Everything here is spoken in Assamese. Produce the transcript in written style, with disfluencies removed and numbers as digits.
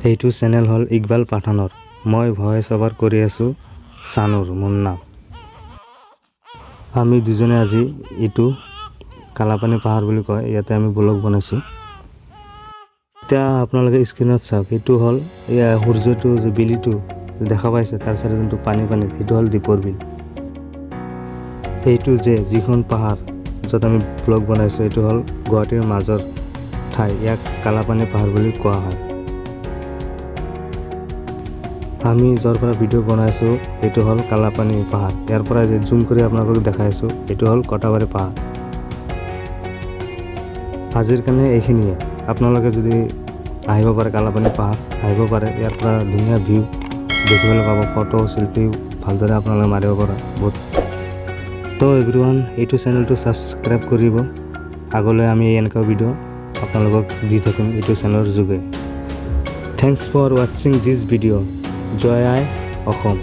এইটো চেনেল হল ইকবাল পাঠানৰ মই ভয়েস ওভাৰ কৰি আছো সানুৰ মোৰ নাম আমি দুজনে আজি এইটো কালাপানী পাহাৰ বুলি কয় ইয়াতে আমি ব্লগ বনাইছো এতিয়া আপোনালোকে স্ক্ৰিনত চাওক এইটো হল এই সূৰ্যটো যে বিলিটো দেখা পাইছে তাৰ চাৰি যোনটো পানী এইটো হল দীপৰ বিল এইটো যে যিখন পাহাৰ যত আমি ব্লগ বনাইছো এইটো হল গুৱাহাটীৰ মাজৰ ঠাই ইয়াক কালাপানী পাহাৰ বুলি কোৱা হয় আমি যৰ পৰা ভিডিও বনাইছো এটো হল কালাপানী পাহাৰ ইয়াৰ পৰা যে জুম কৰি আপোনালোকক দেখাইছো এটো হল কটাবাৰী পাহাৰ আজিৰ কাৰণে এইখিনিয়ে আপোনালোকে যদি আহিব পাৰে কালাপানী পাহাৰ আহিব পাৰে ইয়াৰ পৰা ধুনীয়া ভিউ দেখিবলৈ পাব ফটো সেলফি ভালদৰে আপোনালোকে মাৰিব পৰা বহুত তো এভৰিওয়ান এইটো চেনেলটো সাবস্ক্ৰাইব কৰিব আগলৈ আমি এনেকা ভিডিও আপোনালোকক দি থাকিম এইটো চেনেলৰ যোগে thanks for watching this video জয় আই অসম